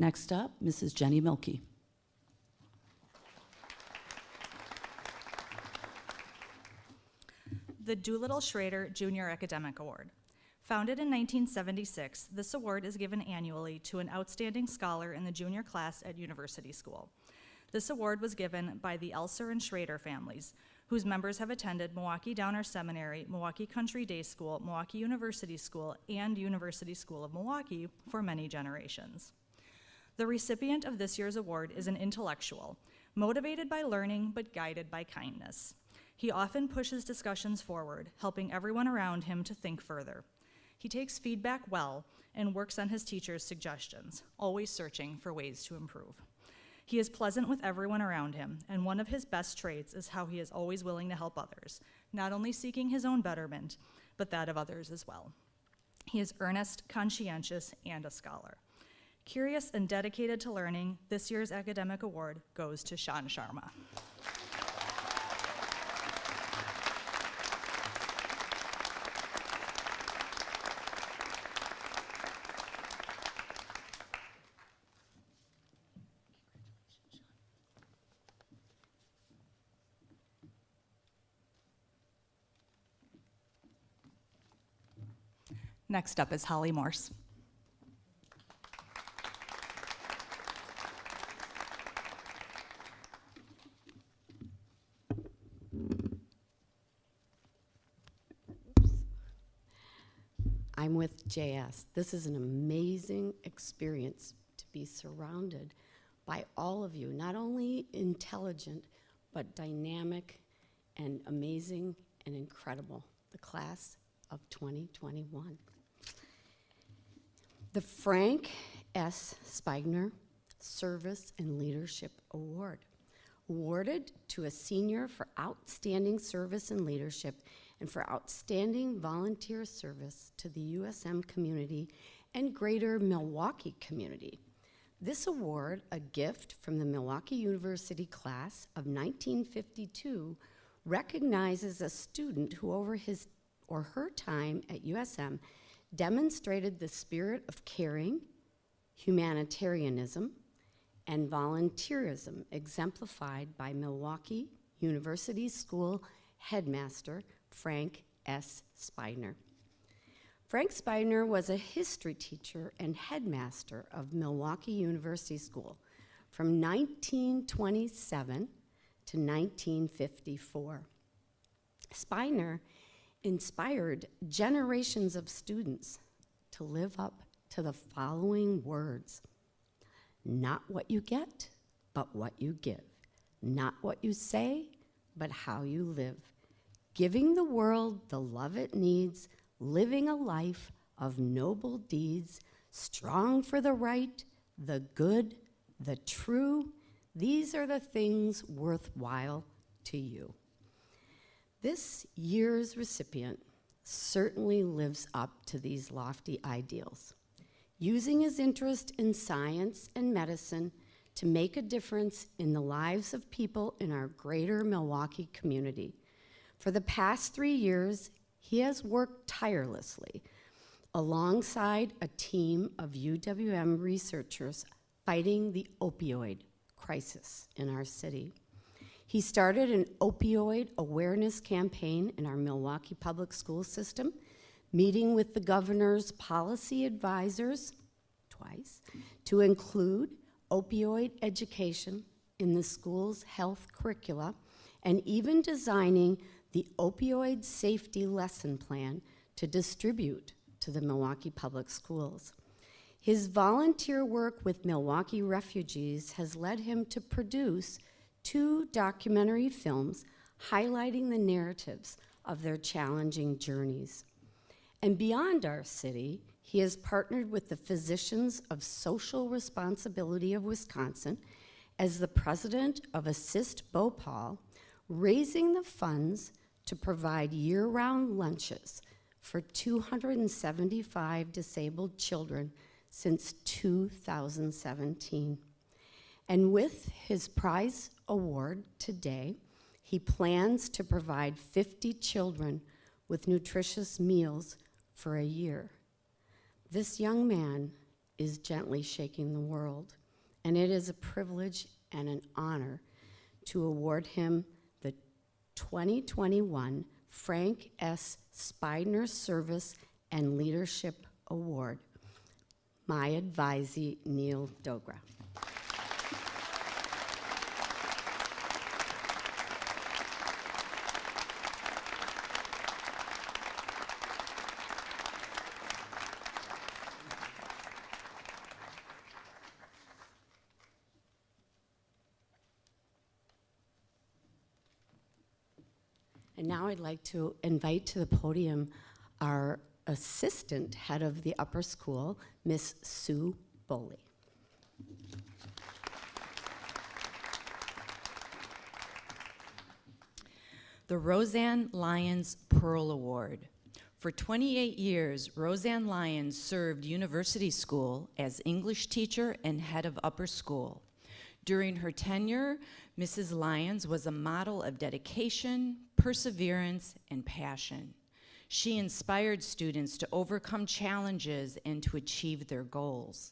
Next up, Mrs. Jenny Milky. The Doolittle Schrader Junior Academic Award. Founded in 1976, this award is given annually to an outstanding scholar in the junior class at University School. This award was given by the Elser and Schrader families, whose members have attended Milwaukee Downer Seminary, Milwaukee Country Day School, Milwaukee University School, and University School of Milwaukee for many generations. The recipient of this year's award is an intellectual, motivated by learning but guided by kindness. He often pushes discussions forward, helping everyone around him to think further. He takes feedback well and works on his teachers' suggestions, always searching for ways to improve. He is pleasant with everyone around him, and one of his best traits is how he is always willing to help others, not only seeking his own betterment, but that of others as well. He is earnest, conscientious, and a scholar. Curious and dedicated to learning, this year's academic award goes to Sean Sharma. Next up is Holly Morse. I'm with JS. This is an amazing experience to be surrounded by all of you, not only intelligent, but dynamic and amazing and incredible, the class of 2021. The Frank S. Speigner Service and Leadership Award, awarded to a senior for outstanding service and leadership and for outstanding volunteer service to the USM community and greater Milwaukee community. This award, a gift from the Milwaukee University class of 1952, recognizes a student who over his or her time at USM demonstrated the spirit of caring, humanitarianism, and volunteerism exemplified by Milwaukee University School headmaster Frank S. Speigner. Frank Speigner was a history teacher and headmaster of Milwaukee University School from 1927 to 1954. Speigner inspired generations of students to live up to the following words: not what you get, but what you give. Not what you say, but how you live. giving the world the love it needs, living a life of noble deeds, strong for the right, the good, the true. These are the things worthwhile to you. This year's recipient certainly lives up to these lofty ideals, using his interest in science and medicine to make a difference in the lives of people in our greater Milwaukee community. For the past 3 years, he has worked tirelessly alongside a team of UWM researchers fighting the opioid crisis in our city. He started an opioid awareness campaign in our Milwaukee public school system, meeting with the governor's policy advisors twice to include opioid education in the school's health curricula, and even designing the opioid safety lesson plan to distribute to the Milwaukee public schools. His volunteer work with Milwaukee refugees has led him to produce 2 documentary films highlighting the narratives of their challenging journeys. And beyond our city, he has partnered with the Physicians of Social Responsibility of Wisconsin as the president of Assist Bhopal, raising the funds to provide year-round lunches for 275 disabled children since 2017. And with his prize award today, he plans to provide 50 children with nutritious meals for a year. This young man is gently shaking the world, and it is a privilege and an honor to award him the 2021 Frank S. Speigner Service and Leadership Award. My advisee, Neil Dogra. And now I'd like to invite to the podium our assistant head of the upper school, Miss Sue Boley. The Roseanne Lyons Pearl Award. For 28 years, Roseanne Lyons served University School as English teacher and head of upper school. During her tenure, Mrs. Lyons was a model of dedication, perseverance, and passion. She inspired students to overcome challenges and to achieve their goals.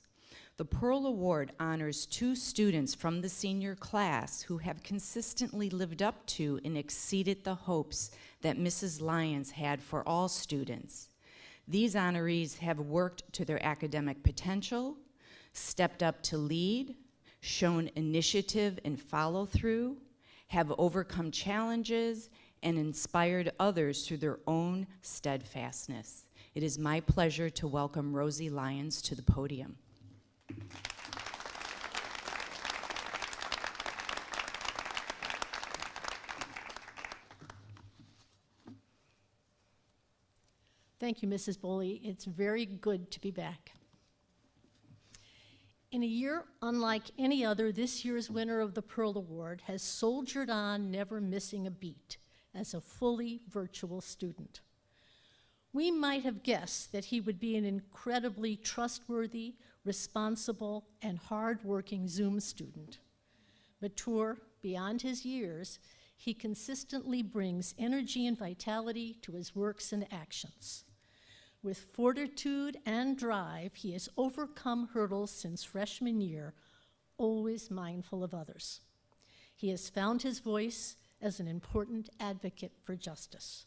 The Pearl Award honors 2 students from the senior class who have consistently lived up to and exceeded the hopes that Mrs. Lyons had for all students. These honorees have worked to their academic potential, stepped up to lead, shown initiative and follow-through, have overcome challenges, and inspired others through their own steadfastness. It is my pleasure to welcome Rosie Lyons to the podium. Thank you, Mrs. Boley. It's very good to be back. In a year unlike any other, this year's winner of the Pearl Award has soldiered on, never missing a beat, as a fully virtual student. We might have guessed that he would be an incredibly trustworthy, responsible, and hard-working Zoom student. Mature beyond his years, he consistently brings energy and vitality to his works and actions. With fortitude and drive, he has overcome hurdles since freshman year, always mindful of others. He has found his voice as an important advocate for justice.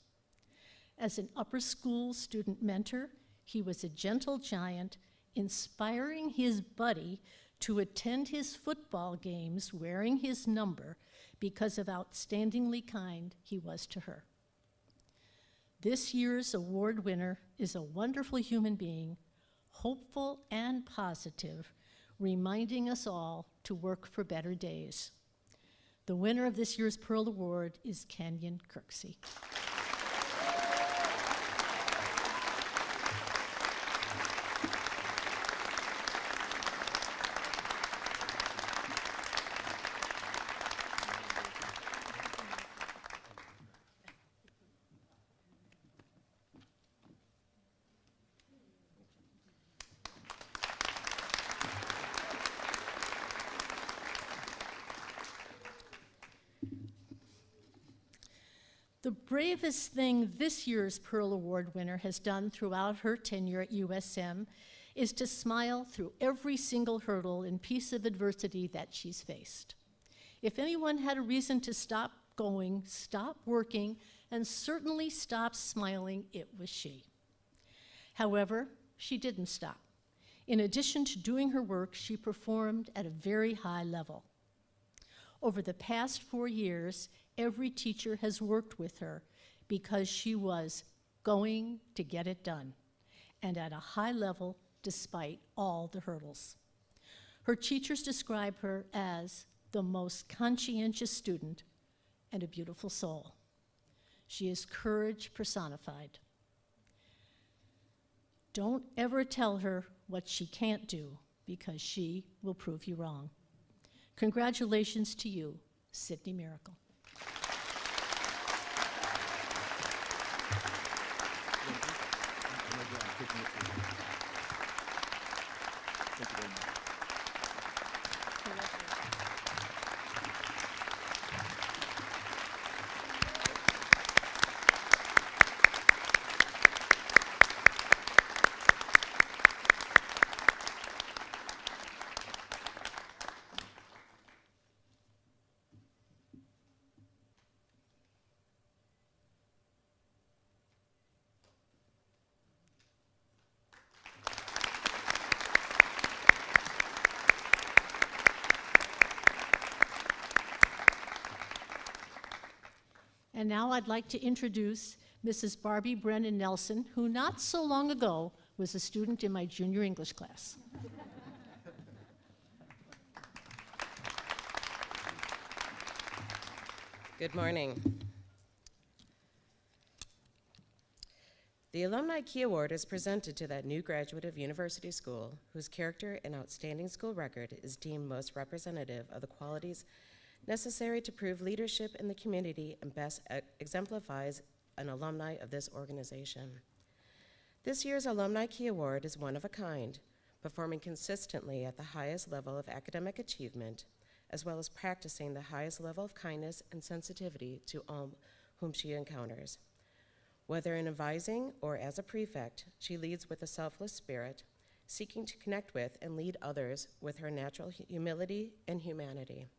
As an upper school student mentor, he was a gentle giant, inspiring his buddy to attend his football games wearing his number because of outstandingly kind he was to her. This year's award winner is a wonderful human being, hopeful and positive, reminding us all to work for better days. The winner of this year's Pearl Award is Kenyon Kirksey. The bravest thing this year's Pearl Award winner has done throughout her tenure at USM is to smile through every single hurdle and piece of adversity that she's faced. If anyone had a reason to stop going, stop working, and certainly stop smiling, it was she. However, she didn't stop. In addition to doing her work, she performed at a very high level. Over the past 4 years, every teacher has worked with her because she was going to get it done, and at a high level despite all the hurdles. Her teachers describe her as the most conscientious student and a beautiful soul. She is courage personified. Don't ever tell her what she can't do, because she will prove you wrong. Congratulations to you, Sydney Miracle. And now I'd like to introduce Mrs. Barbie Brennan Nelson, who not so long ago was a student in my junior English class. Good morning. The Alumni Key Award is presented to that new graduate of university school whose character and outstanding school record is deemed most representative of the qualities necessary to prove leadership in the community and best exemplifies an alumni of this organization. This year's Alumni Key Award is one of a kind, performing consistently at the highest level of academic achievement, as well as practicing the highest level of kindness and sensitivity to all whom she encounters. Whether in advising or as a prefect, she leads with a selfless spirit, seeking to connect with and lead others with her natural humility and humanity.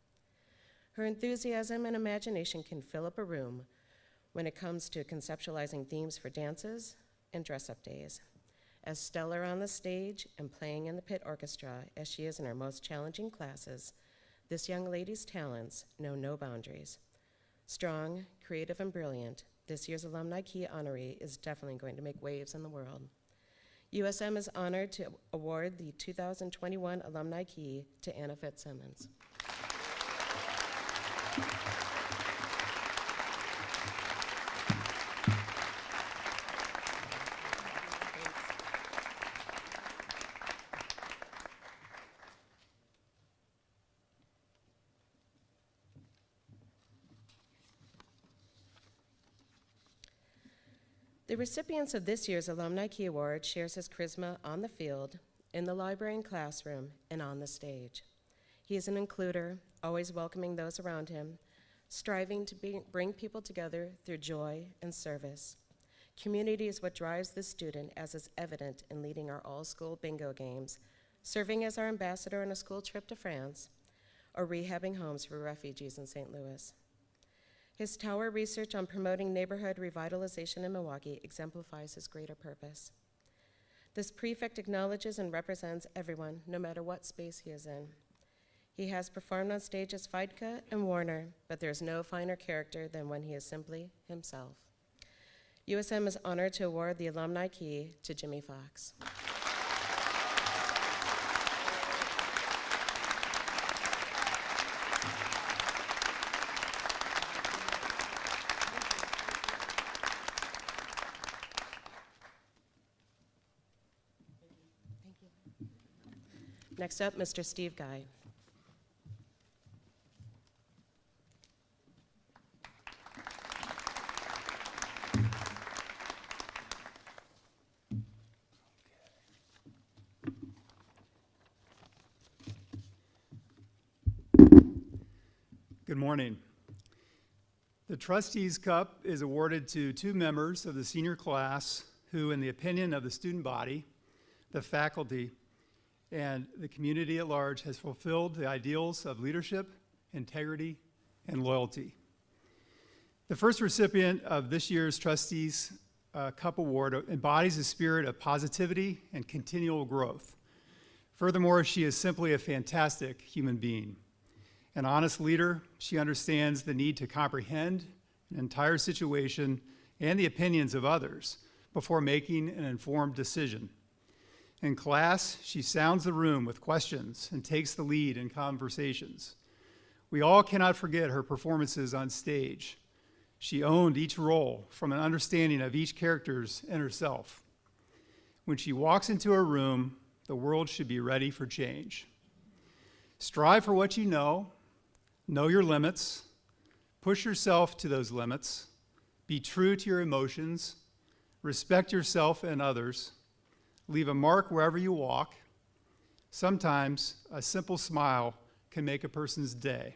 Her enthusiasm and imagination can fill up a room when it comes to conceptualizing themes for dances and dress-up days. As stellar on the stage and playing in the pit orchestra as she is in her most challenging classes, this young lady's talents know no boundaries. Strong, creative, and brilliant, this year's Alumni Key Honorary is definitely going to make waves in the world. USM is honored to award the 2021 Alumni Key to Anna Fitzsimmons. The recipients of this year's Alumni Key Award shares his charisma on the field, in the library and classroom, and on the stage. He is an includer, always welcoming those around him, striving to bring people together through joy and service. Community is what drives this student, as is evident in leading our all-school bingo games, serving as our ambassador on a school trip to France, or rehabbing homes for refugees in St. Louis. His tower research on promoting neighborhood revitalization in Milwaukee exemplifies his greater purpose. This prefect acknowledges and represents everyone, no matter what space he is in. He has performed on stage as Feidka and Warner, but there's no finer character than when he is simply himself. USM is honored to award the Alumni Key to Jimmy Fox. Next up, Mr. Steve Guy. Good morning. The Trustees Cup is awarded to 2 members of the senior class who, in the opinion of the student body, the faculty, and the community at large, has fulfilled the ideals of leadership, integrity, and loyalty. The first recipient of this year's Trustees Cup Award embodies a spirit of positivity and continual growth. Furthermore, she is simply a fantastic human being. An honest leader, she understands the need to comprehend an entire situation and the opinions of others before making an informed decision. In class, she sounds the room with questions and takes the lead in conversations. We all cannot forget her performances on stage. She owned each role from an understanding of each character's inner self. When she walks into a room, the world should be ready for change. Strive for what you know your limits, push yourself to those limits, be true to your emotions, respect yourself and others, leave a mark wherever you walk. Sometimes a simple smile can make a person's day.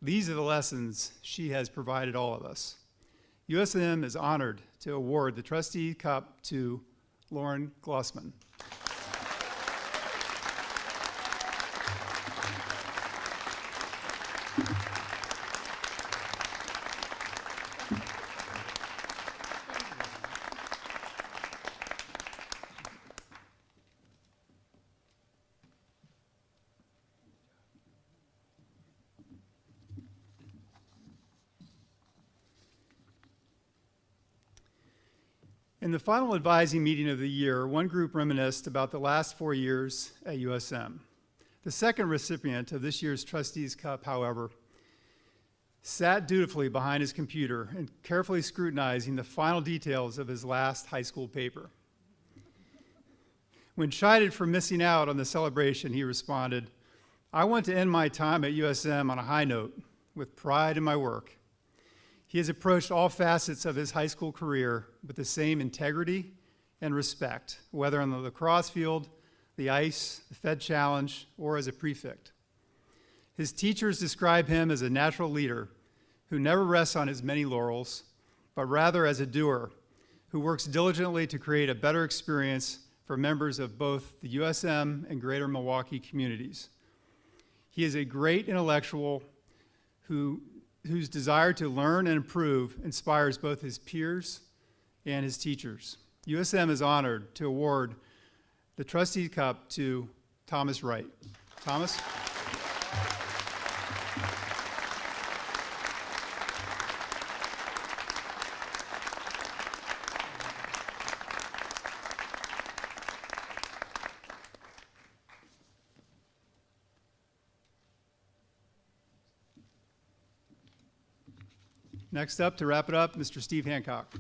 These are the lessons she has provided all of us. USM is honored to award the Trustee Cup to Lauren Glossman. In the final advising meeting of the year, one group reminisced about the last 4 years at USM. The second recipient of this year's Trustees Cup, however, sat dutifully behind his computer and carefully scrutinizing the final details of his last high school paper. When chided for missing out on the celebration, he responded, "I want to end my time at USM on a high note, with pride in my work." He has approached all facets of his high school career with the same integrity and respect, whether on the lacrosse field, the ice, the Fed Challenge, or as a prefect. His teachers describe him as a natural leader who never rests on his many laurels, but rather as a doer who works diligently to create a better experience for members of both the USM and greater Milwaukee communities. He is a great intellectual whose desire to learn and improve inspires both his peers and his teachers. USM is honored to award the Trustee Cup to Thomas Wright. Thomas? Next up, to wrap it up, Mr. Steve Hancock.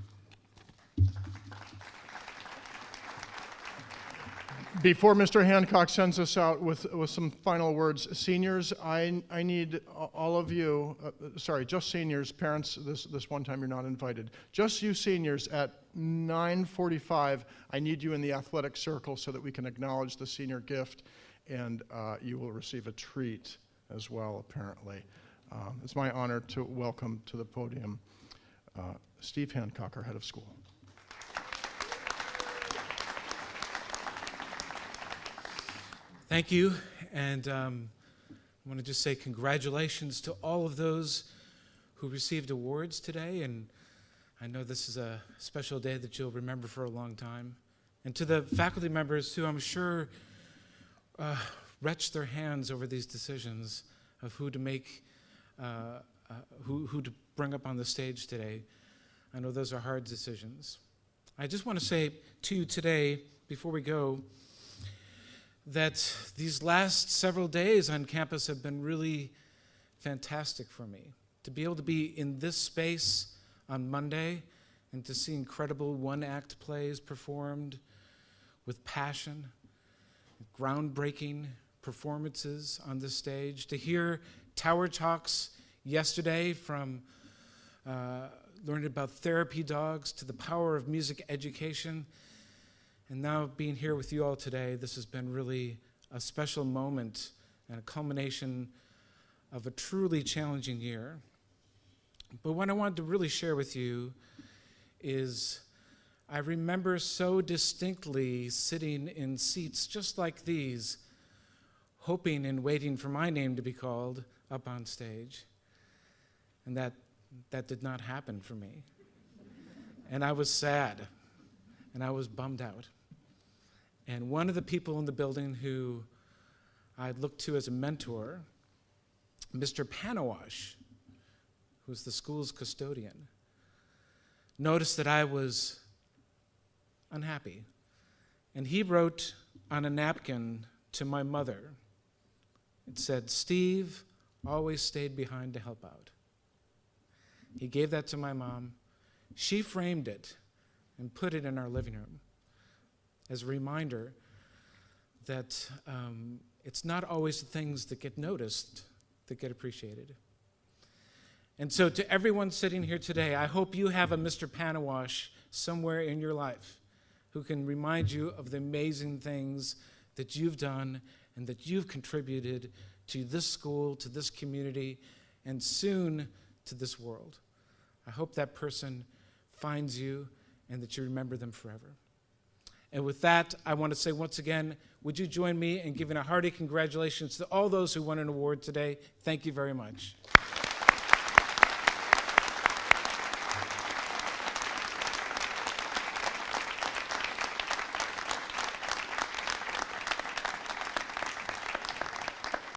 Before Mr. Hancock sends us out with some final words, seniors, I need all of you, sorry, just seniors, parents, this one time you're not invited. Just you seniors at 9:45, I need you in the athletic circle so that we can acknowledge the senior gift, and you will receive a treat as well, apparently. It's my honor to welcome to the podium Steve Hancock, our head of school. Thank you, and I want to just say congratulations to all of those who received awards today, and I know this is a special day that you'll remember for a long time. And to the faculty members who I'm sure wrenched their hands over these decisions of who to make, who to bring up on the stage today. I know those are hard decisions. I just want to say to you today, before we go, that these last several days on campus have been really fantastic for me. To be able to be in this space on Monday and to see incredible one-act plays performed with passion, groundbreaking performances on the stage, to hear Tower Talks yesterday from learning about therapy dogs to the power of music education, and now being here with you all today, this has been really a special moment and a culmination of a truly challenging year. But what I wanted to really share with you is I remember so distinctly sitting in seats just like these, hoping and waiting for my name to be called up on stage. And that did not happen for me. And I was sad, and I was bummed out. And one of the people in the building who I looked to as a mentor, Mr. Panawash, who's the school's custodian, noticed that I was unhappy. And he wrote on a napkin to my mother, it said, "Steve always stayed behind to help out." He gave that to my mom. She framed it and put it in our living room as a reminder that it's not always the things that get noticed that get appreciated. And so to everyone sitting here today, I hope you have a Mr. Panawash somewhere in your life who can remind you of the amazing things that you've done and that you've contributed to this school, to this community, and soon to this world. I hope that person finds you and that you remember them forever. And with that, I want to say once again, would you join me in giving a hearty congratulations to all those who won an award today? Thank you very much.